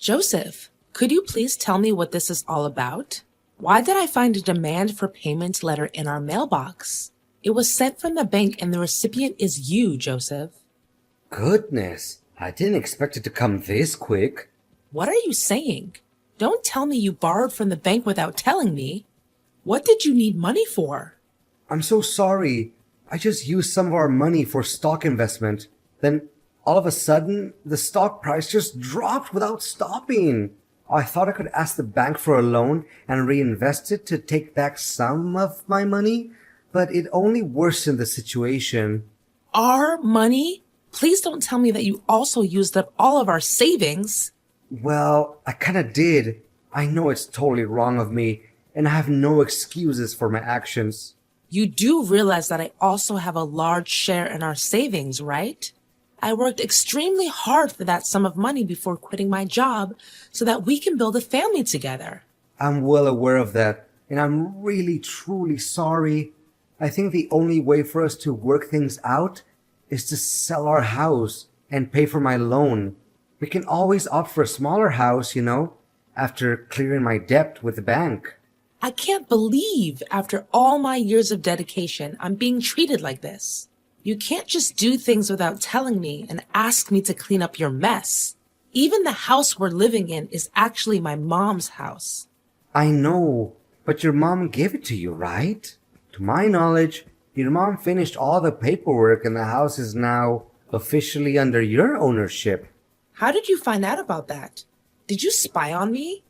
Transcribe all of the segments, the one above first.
Joseph, could you please tell me what this is all about? Why did I find a demand for payment letter in our mailbox? It was sent from the bank and the recipient is you, Joseph. Goodness, I didn't expect it to come this quick. What are you saying? Don't tell me you borrowed from the bank without telling me. What did you need money for? I'm so sorry. I just used some of our money for stock investment. Then, all of a sudden, the stock price just dropped without stopping. I thought I could ask the bank for a loan and reinvest it to take back some of my money, but it only worsened the situation. Our money? Please don't tell me that you also used up all of our savings. Well, I kinda did. I know it's totally wrong of me, and I have no excuses for my actions. You do realize that I also have a large share in our savings, right? I worked extremely hard for that sum of money before quitting my job so that we can build a family together. I'm well aware of that, and I'm really, truly sorry. I think the only way for us to work things out is to sell our house and pay for my loan. We can always opt for a smaller house, after clearing my debt with the bank. I can't believe after all my years of dedication, I'm being treated like this. You can't just do things without telling me and ask me to clean up your mess. Even the house we're living in is actually my mom's house. I know, but your mom gave it to you, right? To my knowledge, your mom finished all the paperwork and the house is now officially under your ownership. How did you find out about that? Did you spy on me?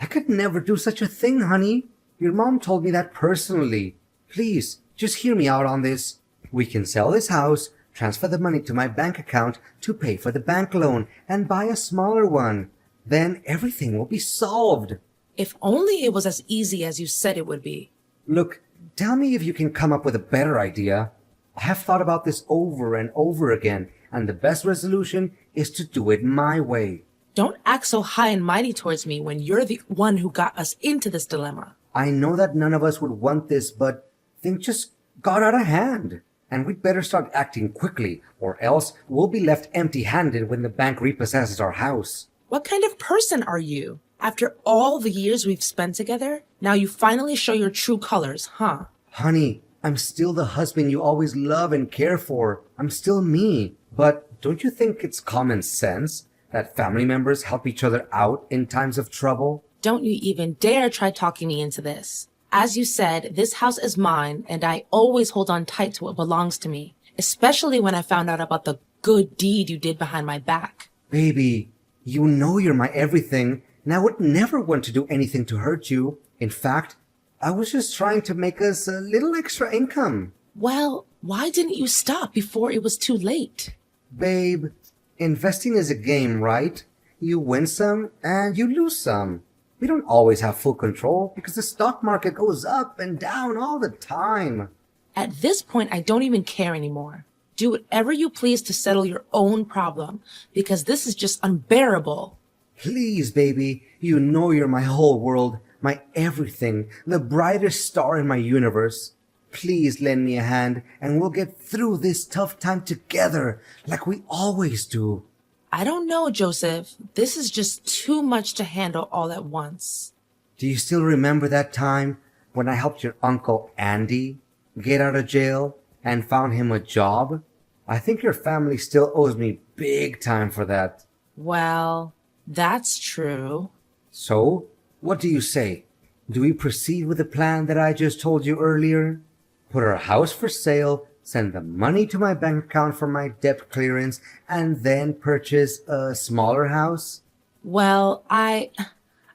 I could never do such a thing, honey. Your mom told me that personally. Please, just hear me out on this. We can sell this house, transfer the money to my bank account to pay for the bank loan, and buy a smaller one. Then everything will be solved. If only it was as easy as you said it would be. Look, tell me if you can come up with a better idea. I have thought about this over and over again, and the best resolution is to do it my way. Don't act so high and mighty towards me when you're the one who got us into this dilemma. I know that none of us would want this, but things just got out of hand. And we'd better start acting quickly, or else we'll be left empty-handed when the bank repossesses our house. What kind of person are you? After all the years we've spent together, now you finally show your true colors, huh? Honey, I'm still the husband you always love and care for. I'm still me. But don't you think it's common sense that family members help each other out in times of trouble? Don't you even dare try talking me into this. As you said, this house is mine, and I always hold on tight to what belongs to me, especially when I found out about the good deed you did behind my back. Baby, you know you're my everything, and I would never want to do anything to hurt you. In fact, I was just trying to make us a little extra income. Well, why didn't you stop before it was too late? Babe, investing is a game, right? You win some and you lose some. We don't always have full control because the stock market goes up and down all the time. At this point, I don't even care anymore. Do whatever you please to settle your own problem, because this is just unbearable. Please, baby, you know you're my whole world, my everything, the brightest star in my universe. Please lend me a hand and we'll get through this tough time together like we always do. I don't know, Joseph. This is just too much to handle all at once. Do you still remember that time when I helped your uncle Andy get out of jail and found him a job? I think your family still owes me big time for that. Well, that's true. So, what do you say? Do we proceed with the plan that I just told you earlier? Put our house for sale, send the money to my bank account for my debt clearance, and then purchase a smaller house? Well, I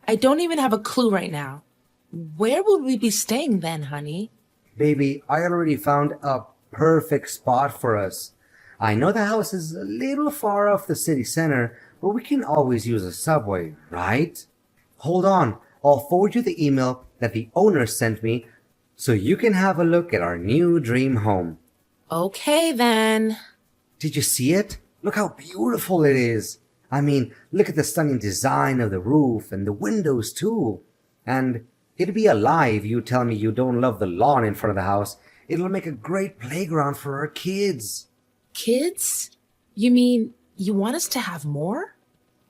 don't even have a clue right now. Where would we be staying then, honey? Baby, I already found a perfect spot for us. I know the house is a little far off the city center, but we can always use a subway, right? Hold on, I'll forward you the email that the owner sent me so you can have a look at our new dream home. Okay, then. Did you see it? Look how beautiful it is. I mean, look at the stunning design of the roof and the windows too. And it'd be a lie if you tell me you don't love the lawn in front of the house. It'll make a great playground for our kids. Kids? You mean you want us to have more?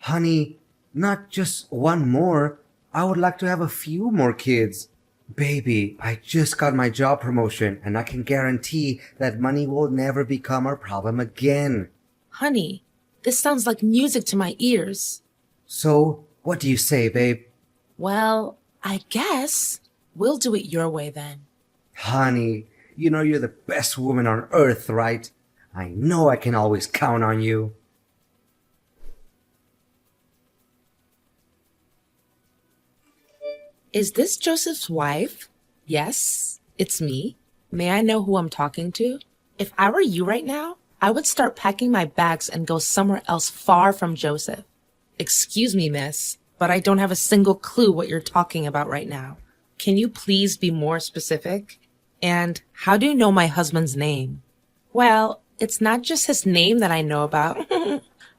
Honey, Not just one more. I would like to have a few more kids. Baby, I just got my job promotion and I can guarantee that money will never become our problem again. Honey, this sounds like music to my ears. So, what do you say, babe? Well, I guess we'll do it your way then. Honey, you know you're the best woman on earth, right? I know I can always count on you. Is this Joseph's wife? Yes, it's me. May I know who I'm talking to? If I were you right now, I would start packing my bags and go somewhere else far from Joseph. Excuse me, miss, but I don't have a single clue what you're talking about right now. Can you please be more specific? And how do you know my husband's name? Well, it's not just his name that I know about.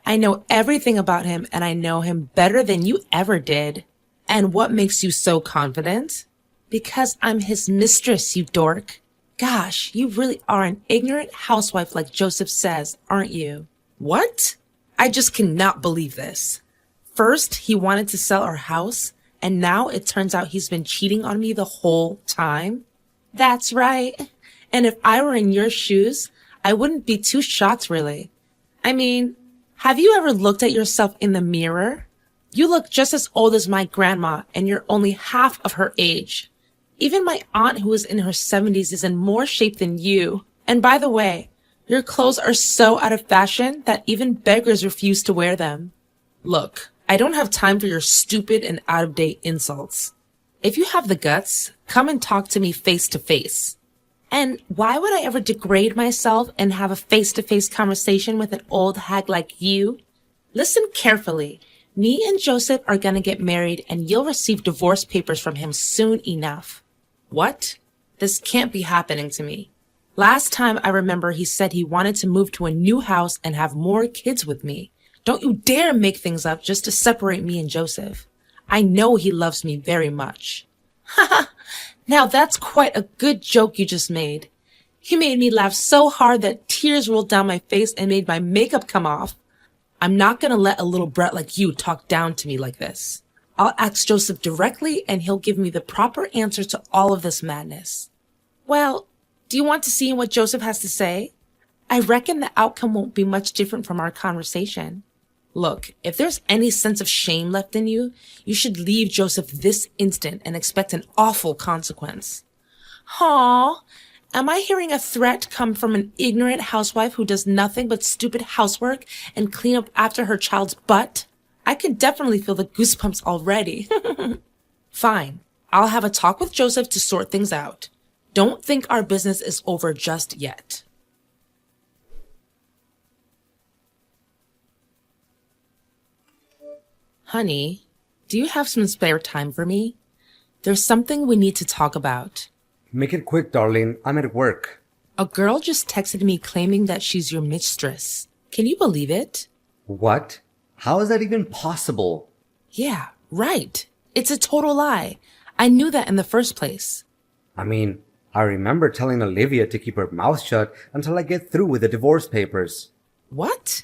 I know everything about him and I know him better than you ever did. And what makes you so confident? Because I'm his mistress, you dork. Gosh, you really are an ignorant housewife like Joseph says, aren't you? What? I just cannot believe this. First, he wanted to sell our house, and now it turns out he's been cheating on me the whole time? That's right. And if I were in your shoes, I wouldn't be too shocked, really. I mean, have you ever looked at yourself in the mirror? You look just as old as my grandma, and you're only half of her age. Even my aunt, who is in her 70s, is in more shape than you. And by the way, your clothes are so out of fashion that even beggars refuse to wear them. Look, I don't have time for your stupid and out-of-date insults. If you have the guts, come and talk to me face to face. And why would I ever degrade myself and have a face-to-face conversation with an old hag like you? Listen carefully. Me and Joseph are gonna get married and you'll receive divorce papers from him soon enough. What? This can't be happening to me. Last time I remember he said he wanted to move to a new house and have more kids with me. Don't you dare make things up just to separate me and Joseph. I know he loves me very much. Haha, now that's quite a good joke you just made. He made me laugh so hard that tears rolled down my face and made my makeup come off. I'm not gonna let a little brat like you talk down to me like this. I'll ask Joseph directly and he'll give me the proper answers to all of this madness. Well, do you want to see what Joseph has to say? I reckon the outcome won't be much different from our conversation. Look, if there's any sense of shame left in you, you should leave Joseph this instant and expect an awful consequence. Aw, am I hearing a threat come from an ignorant housewife who does nothing but stupid housework and clean up after her child's butt? I can definitely feel the goosebumps already. Fine, I'll have a talk with Joseph to sort things out. Don't think our business is over just yet. Honey, do you have some spare time for me? There's something we need to talk about. Make it quick, darling. I'm at work. A girl just texted me claiming that she's your mistress. Can you believe it? What? How is that even possible? Yeah, right. It's a total lie. I knew that in the first place. I mean, I remember telling Olivia to keep her mouth shut until I get through with the divorce papers. What?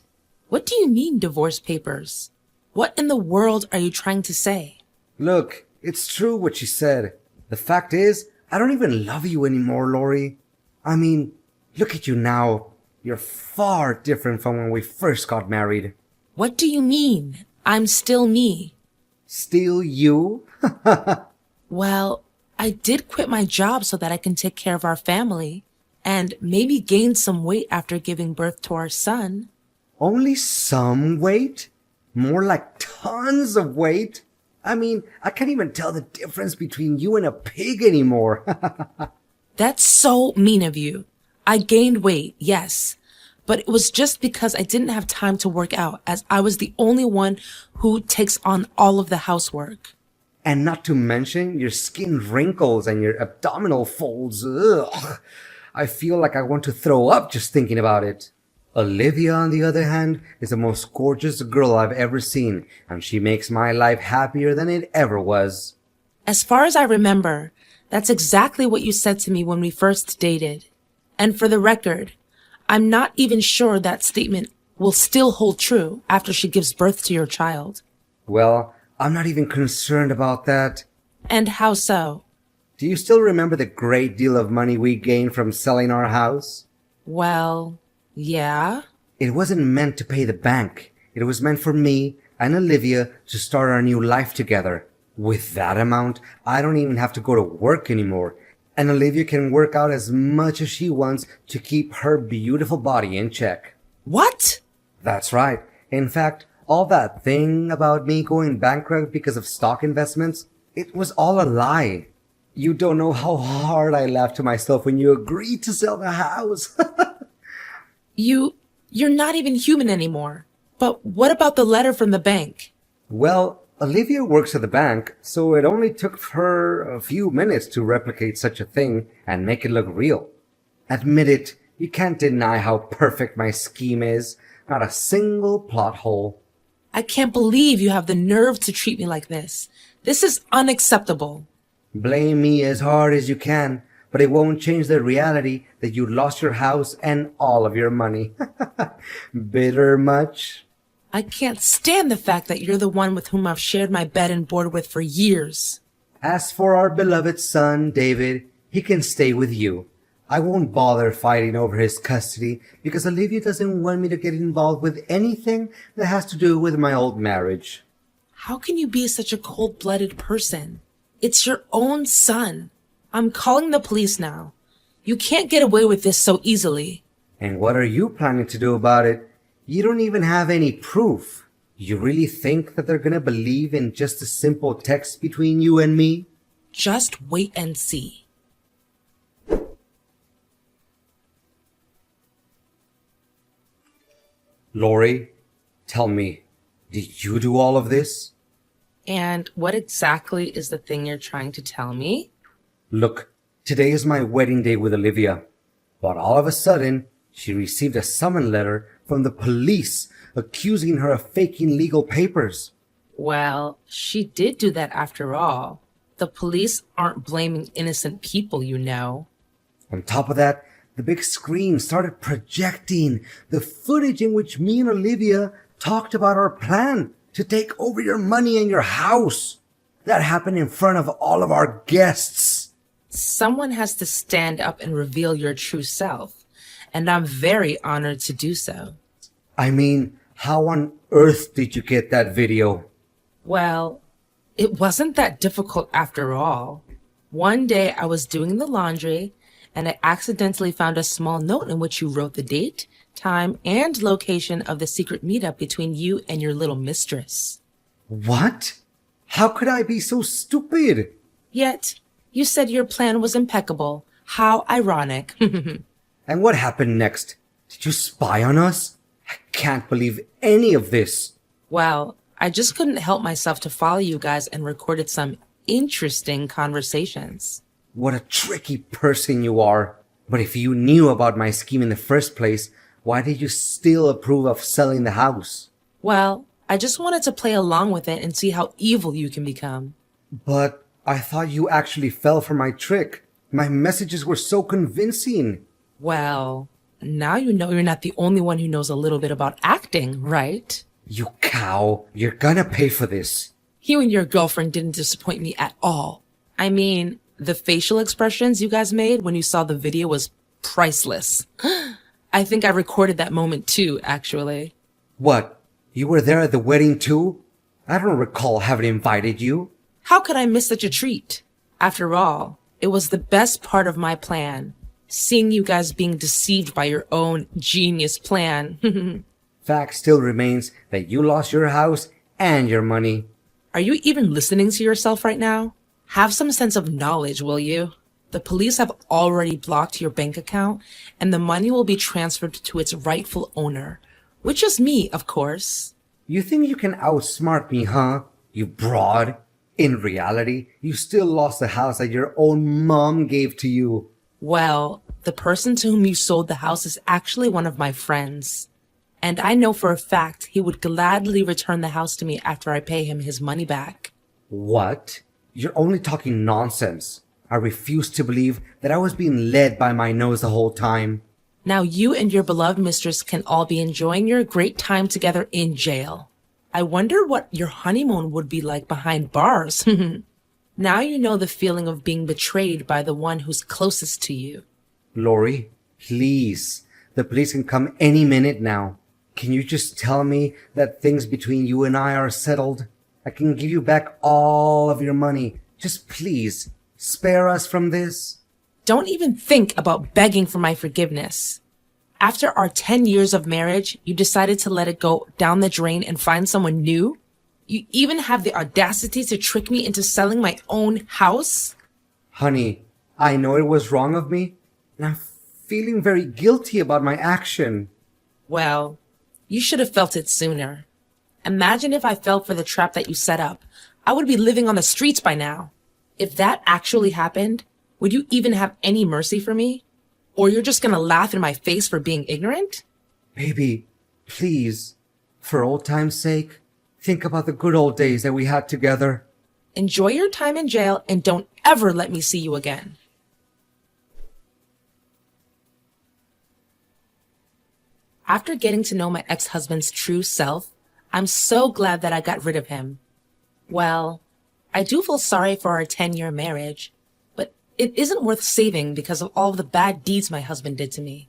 What do you mean, divorce papers? What in the world are you trying to say? Look, it's true what she said. The fact is, I don't even love you anymore, Lori. I mean, look at you now. You're far different from when we first got married. What do you mean? I'm still me. Still you? Well, I did quit my job so that I can take care of our family and maybe gain some weight after giving birth to our son. Only some weight? More like tons of weight? I mean, I can't even tell the difference between you and a pig anymore. That's so mean of you. I gained weight, yes, but it was just because I didn't have time to work out as I was the only one who takes on all of the housework. And not to mention your skin wrinkles and your abdominal folds. Ugh. I feel like I want to throw up just thinking about it. Olivia, on the other hand, is the most gorgeous girl I've ever seen, and she makes my life happier than it ever was. As far as I remember, that's exactly what you said to me when we first dated. And for the record, I'm not even sure that statement will still hold true after she gives birth to your child. Well, I'm not even concerned about that. And how so? Do you still remember the great deal of money we gained from selling our house? Well, yeah. It wasn't meant to pay the bank. It was meant for me and Olivia to start our new life together. With that amount, I don't even have to go to work anymore. And Olivia can work out as much as she wants to keep her beautiful body in check. What? That's right. In fact, all that thing about me going bankrupt because of stock investments, it was all a lie. You don't know how hard I laughed to myself when you agreed to sell the house. You're not even human anymore. But what about the letter from the bank? Well, Olivia works at the bank, so it only took her a few minutes to replicate such a thing and make it look real. Admit it, you can't deny how perfect my scheme is. Not a single plot hole. I can't believe you have the nerve to treat me like this. This is unacceptable. Blame me as hard as you can, but it won't change the reality that you lost your house and all of your money. Bitter much? I can't stand the fact that you're the one with whom I've shared my bed and board with for years. As for our beloved son, David, he can stay with you. I won't bother fighting over his custody because Olivia doesn't want me to get involved with anything that has to do with my old marriage. How can you be such a cold-blooded person? It's your own son. I'm calling the police now. You can't get away with this so easily. And what are you planning to do about it? You don't even have any proof. You really think that they're gonna believe in just a simple text between you and me? Just wait and see. Lori, tell me, did you do all of this? And what exactly is the thing you're trying to tell me? Look, today is my wedding day with Olivia. But all of a sudden, she received a summons letter from the police accusing her of faking legal papers. Well, she did do that after all. The police aren't blaming innocent people, you know. On top of that, the big screen started projecting the footage in which me and Olivia talked about our plan to take over your money and your house. That happened in front of all of our guests. Someone has to stand up and reveal your true self, and I'm very honored to do so. I mean, how on earth did you get that video? Well, it wasn't that difficult after all. One day I was doing the laundry, and I accidentally found a small note in which you wrote the date, time, and location of the secret meetup between you and your little mistress. What? How could I be so stupid? Yet, you said your plan was impeccable. How ironic. And what happened next? Did you spy on us? I can't believe any of this. Well, I just couldn't help myself to follow you guys and recorded some interesting conversations. What a tricky person you are. But if you knew about my scheme in the first place, why did you still approve of selling the house? Well, I just wanted to play along with it and see how evil you can become. But I thought you actually fell for my trick. My messages were so convincing. Well, now you know you're not the only one who knows a little bit about acting, right? You cow, you're gonna pay for this. You and your girlfriend didn't disappoint me at all. I mean, the facial expressions you guys made when you saw the video was priceless. I think I recorded that moment too, actually. What? You were there at the wedding too? I don't recall having invited you. How could I miss such a treat? After all, it was the best part of my plan. Seeing you guys being deceived by your own genius plan. Fact still remains that you lost your house and your money. Are you even listening to yourself right now? Have some sense of knowledge, will you? The police have already blocked your bank account, and the money will be transferred to its rightful owner, which is me, of course. You think you can outsmart me, huh? You broad. In reality, you still lost the house that your own mom gave to you. Well, the person to whom you sold the house is actually one of my friends. And I know for a fact he would gladly return the house to me after I pay him his money back. What? You're only talking nonsense. I refuse to believe that I was being led by my nose the whole time. Now you and your beloved mistress can all be enjoying your great time together in jail. I wonder what your honeymoon would be like behind bars. Now you know the feeling of being betrayed by the one who's closest to you. Lori, please. The police can come any minute now. Can you just tell me that things between you and I are settled? I can give you back all of your money. Just please, spare us from this. Don't even think about begging for my forgiveness. After our 10 years of marriage, you decided to let it go down the drain and find someone new? You even have the audacity to trick me into selling my own house? Honey, I know it was wrong of me, and I'm feeling very guilty about my action. Well, you should have felt it sooner. Imagine if I fell for the trap that you set up. I would be living on the streets by now. If that actually happened, would you even have any mercy for me? Or you're just gonna laugh in my face for being ignorant? Baby, please, for old time's sake, think about the good old days that we had together. Enjoy your time in jail and don't ever let me see you again. After getting to know my ex-husband's true self, I'm so glad that I got rid of him. Well, I do feel sorry for our 10-year marriage, but it isn't worth saving because of all the bad deeds my husband did to me.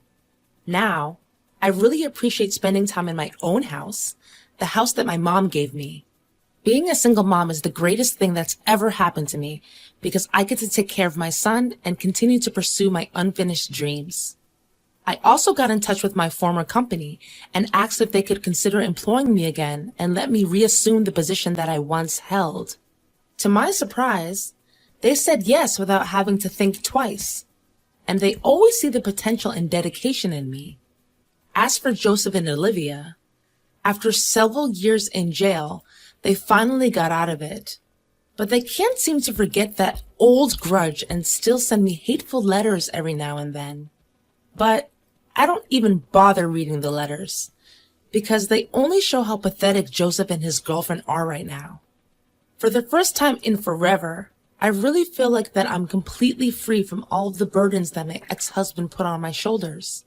Now, I really appreciate spending time in my own house, the house that my mom gave me. Being a single mom is the greatest thing that's ever happened to me because I get to take care of my son and continue to pursue my unfinished dreams. I also got in touch with my former company and asked if they could consider employing me again and let me reassume the position that I once held. To my surprise, they said yes without having to think twice. And they always see the potential and dedication in me. As for Joseph and Olivia, after several years in jail, they finally got out of it. But they can't seem to forget that old grudge and still send me hateful letters every now and then. But I don't even bother reading the letters because they only show how pathetic Joseph and his girlfriend are right now. For the first time in forever, I really feel like that I'm completely free from all of the burdens that my ex-husband put on my shoulders.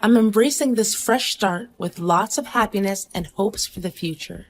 I'm embracing this fresh start with lots of happiness and hopes for the future.